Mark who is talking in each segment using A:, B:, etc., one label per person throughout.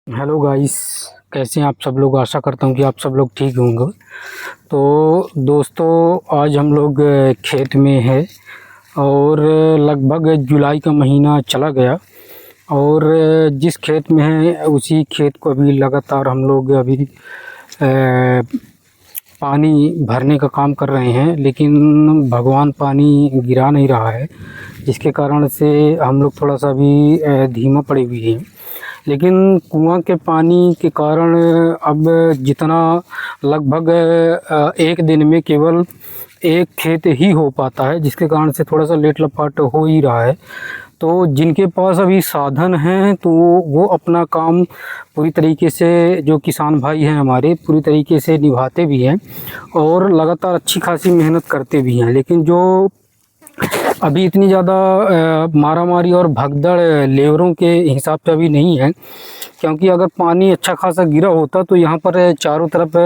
A: Hello guys. कैसे हैं आप सब लोग। आशा करता हूँ कि आप सब लोग ठीक होंगे। तो दोस्तों, आज हम लोग खेत में हैं और लगभग जुलाई का महीना चला गया और जिस खेत में हैं उसी खेत को अभी लगातार हम लोग अभी पानी भरने का काम कर रहे हैं, लेकिन भगवान पानी गिरा नहीं रहा है, जिसके कारण से हम लोग थोड़ा सा अभी धीमा पड़े हुए हैं। लेकिन कुआं के पानी के कारण अब जितना लगभग एक दिन में केवल एक खेत ही हो पाता है, जिसके कारण से थोड़ा सा लेट लपाट हो ही रहा है। तो जिनके पास अभी साधन हैं तो वो अपना काम पूरी तरीके से, जो किसान भाई हैं हमारे, पूरी तरीके से निभाते भी हैं और लगातार अच्छी खासी मेहनत करते भी हैं। लेकिन जो अभी इतनी ज़्यादा मारामारी और भगदड़ लेबरों के हिसाब से अभी नहीं है, क्योंकि अगर पानी अच्छा खासा गिरा होता तो यहाँ पर चारों तरफ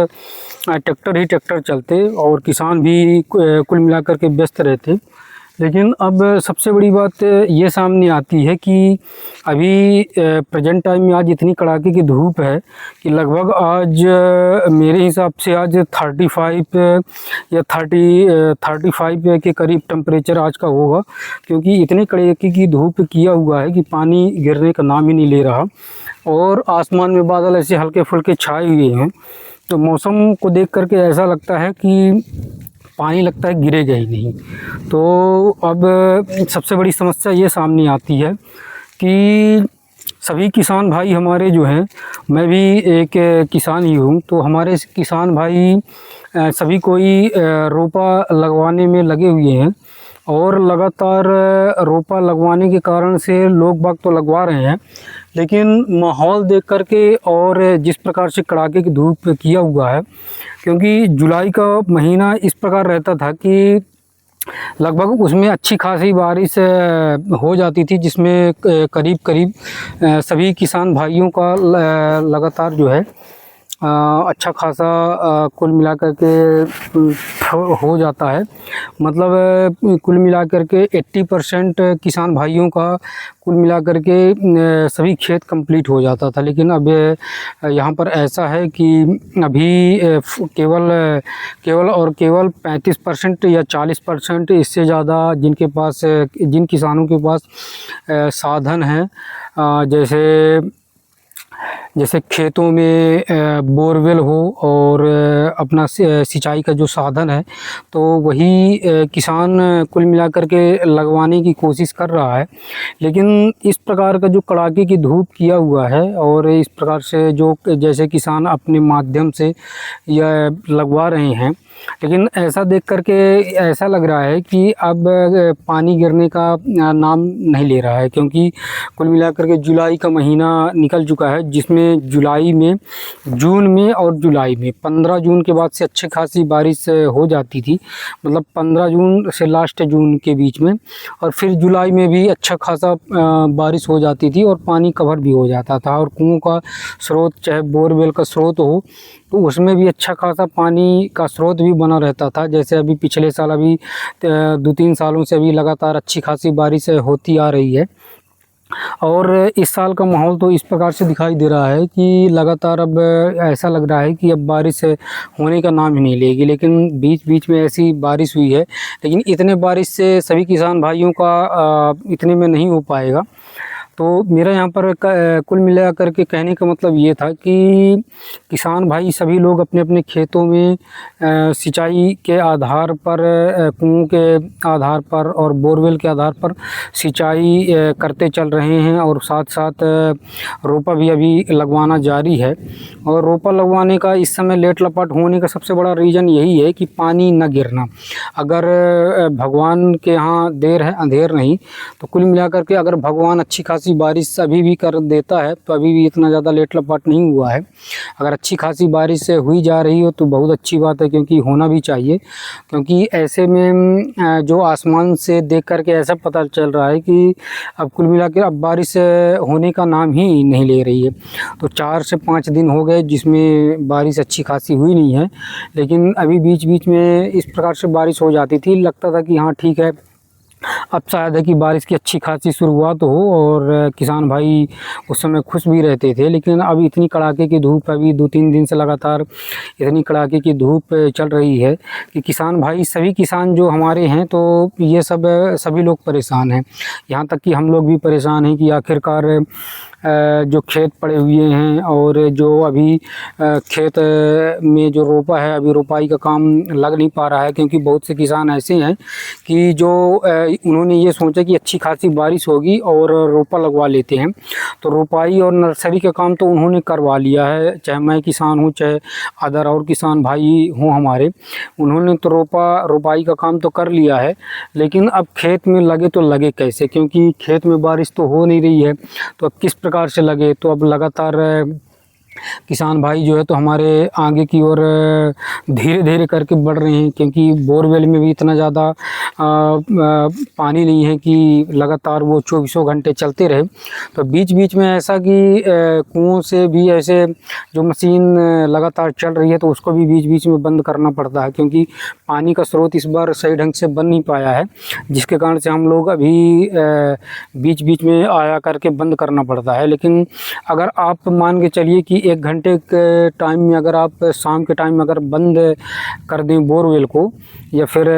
A: ट्रैक्टर ही ट्रैक्टर चलते और किसान भी कुल मिलाकर के व्यस्त रहते। लेकिन अब सबसे बड़ी बात ये सामने आती है कि अभी प्रेजेंट टाइम में आज इतनी कड़ाके की धूप है कि लगभग आज मेरे हिसाब से आज 35 या 35 के करीब टेम्परेचर आज का होगा, क्योंकि इतनी कड़ाके की धूप किया हुआ है कि पानी गिरने का नाम ही नहीं ले रहा और आसमान में बादल ऐसे हल्के फुल्के छाए हुए हैं। तो मौसम को देख करके ऐसा लगता है कि पानी लगता है गिरेगा ही नहीं। तो अब सबसे बड़ी समस्या ये सामने आती है कि सभी किसान भाई हमारे जो हैं, मैं भी एक किसान ही हूँ, तो हमारे किसान भाई सभी कोई रोपा लगवाने में लगे हुए हैं और लगातार रोपा लगवाने के कारण से लोग बाग तो लगवा रहे हैं, लेकिन माहौल देख करके और जिस प्रकार से कड़ाके की धूप किया हुआ है, क्योंकि जुलाई का महीना इस प्रकार रहता था कि लगभग उसमें अच्छी खासी बारिश हो जाती थी, जिसमें करीब करीब सभी किसान भाइयों का लगातार जो है अच्छा खासा कुल मिलाकर के हो जाता है। मतलब कुल मिलाकर के 80% किसान भाइयों का कुल मिलाकर के सभी खेत कंप्लीट हो जाता था। लेकिन अब यहाँ पर ऐसा है कि अभी केवल 35% या 40%, इससे ज़्यादा जिन किसानों के पास साधन हैं, जैसे खेतों में बोरवेल हो और अपना सिंचाई का जो साधन है, तो वही किसान कुल मिलाकर के लगवाने की कोशिश कर रहा है। लेकिन इस प्रकार का जो कड़ाके की धूप किया हुआ है और इस प्रकार से जो जैसे किसान अपने माध्यम से यह लगवा रहे हैं, लेकिन ऐसा देख करके ऐसा लग रहा है कि अब पानी गिरने का नाम नहीं ले रहा है, क्योंकि कुल मिलाकर के जुलाई का महीना निकल चुका है, जिसमें जून में और जुलाई में 15 जून के बाद से अच्छी खासी बारिश हो जाती थी। मतलब 15 जून से लास्ट जून के बीच में, और फिर जुलाई में भी अच्छा खासा बारिश हो जाती थी और पानी कवर भी हो जाता था। और कुओं का स्रोत, चाहे बोरवेल का स्रोत हो, तो उसमें भी अच्छा खासा पानी का स्रोत भी बना रहता था। जैसे अभी पिछले साल, अभी 2-3 सालों से अभी लगातार अच्छी खासी बारिश होती आ रही है। और इस साल का माहौल तो इस प्रकार से दिखाई दे रहा है कि लगातार अब ऐसा लग रहा है कि अब बारिश होने का नाम ही नहीं लेगी। लेकिन बीच बीच में ऐसी बारिश हुई है, लेकिन इतने बारिश से सभी किसान भाइयों का इतने में नहीं हो पाएगा। तो मेरा यहाँ पर कुल मिला कर के कहने का मतलब ये था कि किसान भाई सभी लोग अपने अपने खेतों में सिंचाई के आधार पर, कुओं के आधार पर और बोरवेल के आधार पर सिंचाई करते चल रहे हैं, और साथ साथ रोपा भी अभी लगवाना जारी है। और रोपा लगवाने का इस समय लेट लपाट होने का सबसे बड़ा रीज़न यही है कि पानी न गिरना। अगर भगवान के यहाँ देर है अंधेर नहीं, तो कुल मिलाकर के अगर भगवान अच्छी खासी बारिश अभी भी कर देता है तो अभी भी इतना ज़्यादा लेट लपाट नहीं हुआ है। अगर अच्छी खासी बारिश हुई जा रही हो तो बहुत अच्छी बात है, क्योंकि होना भी चाहिए। क्योंकि ऐसे में जो आसमान से देख करके ऐसा पता चल रहा है कि अब कुल मिला के अब बारिश होने का नाम ही नहीं ले रही है। तो 4 से 5 दिन हो गए जिसमें बारिश अच्छी खासी हुई नहीं है, लेकिन अभी बीच बीच में इस प्रकार से बारिश हो जाती थी, लगता था कि हाँ ठीक है, अब शायद है कि बारिश की अच्छी खासी शुरुआत हो और किसान भाई उस समय खुश भी रहते थे। लेकिन अब इतनी कड़ाके की धूप, अभी 2-3 दिन से लगातार इतनी कड़ाके की धूप चल रही है कि किसान भाई, सभी किसान जो हमारे हैं, तो ये सब सभी लोग परेशान हैं। यहाँ तक कि हम लोग भी परेशान हैं कि आखिरकार जो खेत पड़े हुए हैं और जो अभी खेत में जो रोपा है, अभी रोपाई का काम लग नहीं पा रहा है, क्योंकि बहुत से किसान ऐसे हैं कि जो उन्होंने ये सोचा कि अच्छी खासी बारिश होगी और रोपा लगवा लेते हैं। तो रोपाई और नर्सरी का काम तो उन्होंने करवा लिया है, चाहे मैं किसान हूँ, चाहे अदर और किसान भाई हों हमारे, उन्होंने तो रोपाई का काम तो कर लिया है। लेकिन अब खेत में लगे तो लगे कैसे, क्योंकि खेत में बारिश तो हो नहीं रही है, तो अब किस प्रकार से लगे। तो अब लगातार किसान भाई जो है तो हमारे आगे की ओर धीरे धीरे करके बढ़ रहे हैं, क्योंकि बोरवेल में भी इतना ज़्यादा पानी नहीं है कि लगातार वो 24 घंटे चलते रहे। तो बीच बीच में ऐसा कि कुओं से भी ऐसे जो मशीन लगातार चल रही है, तो उसको भी बीच बीच में बंद करना पड़ता है, क्योंकि पानी का स्रोत इस बार सही ढंग से बन नहीं पाया है, जिसके कारण से हम लोग अभी बीच बीच में आया करके बंद करना पड़ता है। लेकिन अगर आप मान के चलिए कि 1 घंटे के टाइम में अगर आप शाम के टाइम में अगर बंद कर दें बोरवेल को या फिर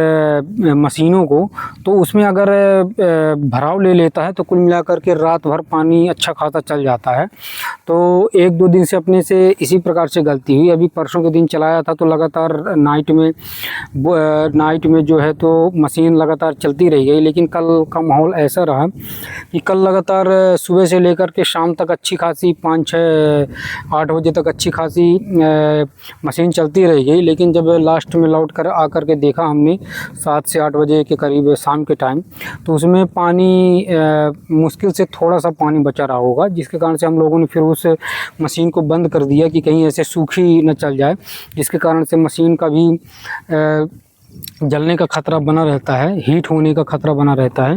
A: मशीनों को, तो उसमें अगर भराव ले लेता है तो कुल मिलाकर के रात भर पानी अच्छा खासा चल जाता है। तो 1-2 दिन से अपने से इसी प्रकार से गलती हुई। अभी परसों के दिन चलाया था तो लगातार नाइट में जो है तो मशीन लगातार चलती रही गई। लेकिन कल का माहौल ऐसा रहा कि कल लगातार सुबह से लेकर के शाम तक अच्छी खासी 5-6-8 बजे तक अच्छी खासी मशीन चलती रह गई। लेकिन जब लास्ट में लौट कर आकर के देखा हमने 7 से 8 बजे के करीब शाम के टाइम, तो उसमें पानी मुश्किल से थोड़ा सा पानी बचा रहा होगा, जिसके कारण से हम लोगों ने फिर उस मशीन को बंद कर दिया कि कहीं ऐसे सूखी न चल जाए, जिसके कारण से मशीन का भी जलने का खतरा बना रहता है, हीट होने का खतरा बना रहता है।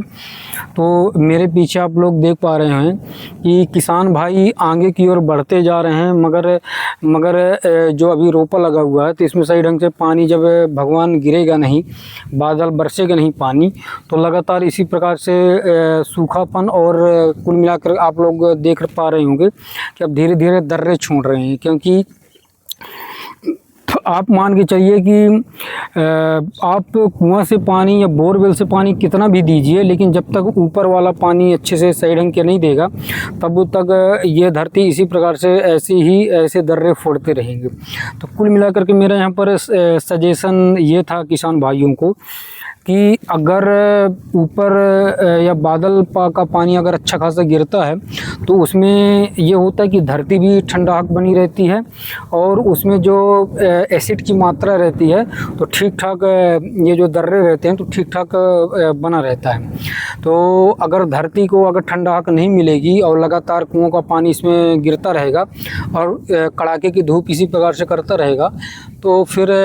A: तो मेरे पीछे आप लोग देख पा रहे हैं कि किसान भाई आगे की ओर बढ़ते जा रहे हैं, मगर जो अभी रोपा लगा हुआ है तो इसमें सही ढंग से पानी जब भगवान गिरेगा नहीं, बादल बरसेगा नहीं पानी, तो लगातार इसी प्रकार से सूखापन और कुल मिलाकर आप लोग देख पा रहे होंगे कि अब धीरे धीरे दर्रे छोड़ रहे हैं। क्योंकि आप मान के चलिए कि आप कुआं से पानी या बोरवेल से पानी कितना भी दीजिए, लेकिन जब तक ऊपर वाला पानी अच्छे से सही ढंग के नहीं देगा, तब तक ये धरती इसी प्रकार से ऐसे दर्रे फोड़ते रहेंगे। तो कुल मिलाकर के मेरा यहाँ पर सजेशन ये था किसान भाइयों को कि अगर ऊपर या बादल का पानी अगर अच्छा खासा गिरता है तो उसमें ये होता है कि धरती भी ठंडक बनी रहती है और उसमें जो एसिड की मात्रा रहती है तो ठीक ठाक, ये जो दर्रे रहते हैं तो ठीक ठाक बना रहता है। तो अगर धरती को अगर ठंडक नहीं मिलेगी और लगातार कुओं का पानी इसमें गिरता रहेगा और कड़ाके की धूप इसी प्रकार से करता रहेगा, तो फिर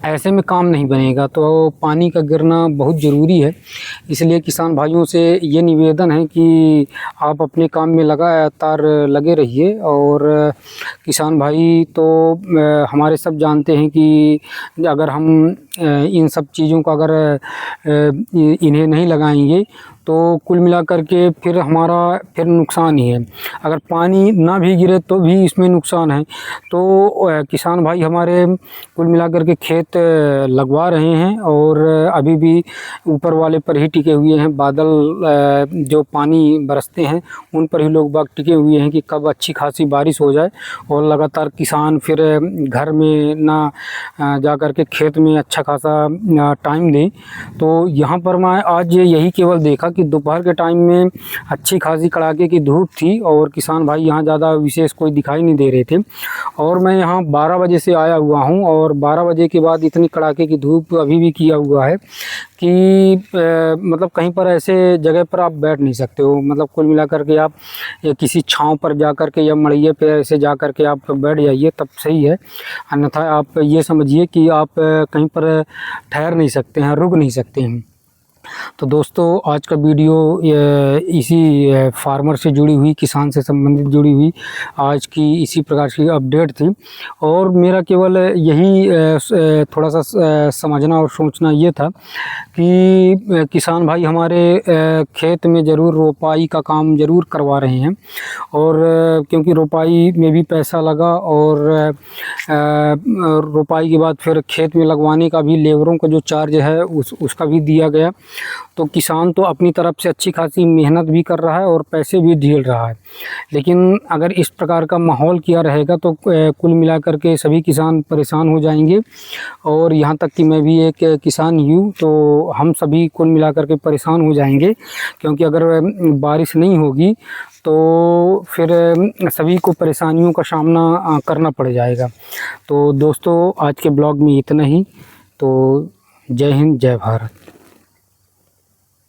A: ऐसे में काम नहीं बनेगा। तो पानी का गिरना बहुत ज़रूरी है। इसलिए किसान भाइयों से ये निवेदन है कि आप अपने काम में लगातार लगे रहिए। और किसान भाई तो हमारे सब जानते हैं कि अगर हम इन सब चीज़ों का अगर इन्हें नहीं लगाएंगे तो कुल मिलाकर के फिर हमारा फिर नुकसान ही है। अगर पानी ना भी गिरे तो भी इसमें नुकसान है। तो किसान भाई हमारे कुल मिलाकर के खेत लगवा रहे हैं और अभी भी ऊपर वाले पर ही टिके हुए हैं। बादल जो पानी बरसते हैं उन पर ही लोग बाग टिके हुए हैं कि कब अच्छी खासी बारिश हो जाए और लगातार किसान फिर घर में ना जा कर के खेत में अच्छा खासा टाइम दें। तो यहाँ पर मैं आज यही केवल देखा कि दोपहर के टाइम में अच्छी खासी कड़ाके की धूप थी और किसान भाई यहाँ ज़्यादा विशेष कोई दिखाई नहीं दे रहे थे। और मैं यहाँ 12 बजे से आया हुआ हूँ और 12 बजे के बाद इतनी कड़ाके की धूप अभी भी किया हुआ है कि मतलब कहीं पर ऐसे जगह पर आप बैठ नहीं सकते हो। मतलब कुल मिलाकर के आप किसी छांव पर जा कर के या मड़िए पे ऐसे जा कर के आप बैठ जाइए तब सही है, अन्यथा आप ये समझिए कि आप कहीं पर ठहर नहीं सकते हैं, रुक नहीं सकते हैं। तो दोस्तों आज का वीडियो इसी फार्मर से जुड़ी हुई, किसान से संबंधित जुड़ी हुई आज की इसी प्रकार की अपडेट थी। और मेरा केवल यही थोड़ा सा समझना और सोचना ये था कि किसान भाई हमारे खेत में ज़रूर रोपाई का काम ज़रूर करवा रहे हैं, और क्योंकि रोपाई में भी पैसा लगा और रोपाई के बाद फिर खेत में लगवाने का भी लेबरों का जो चार्ज है उसका भी दिया गया। तो किसान तो अपनी तरफ से अच्छी खासी मेहनत भी कर रहा है और पैसे भी झेल रहा है। लेकिन अगर इस प्रकार का माहौल किया रहेगा तो कुल मिलाकर के सभी किसान परेशान हो जाएंगे, और यहाँ तक कि मैं भी एक किसान ही हूँ, तो हम सभी कुल मिलाकर के परेशान हो जाएंगे। क्योंकि अगर बारिश नहीं होगी तो फिर सभी को परेशानियों का सामना करना पड़ जाएगा। तो दोस्तों आज के ब्लॉग में इतना ही। तो जय हिंद, जय भारत।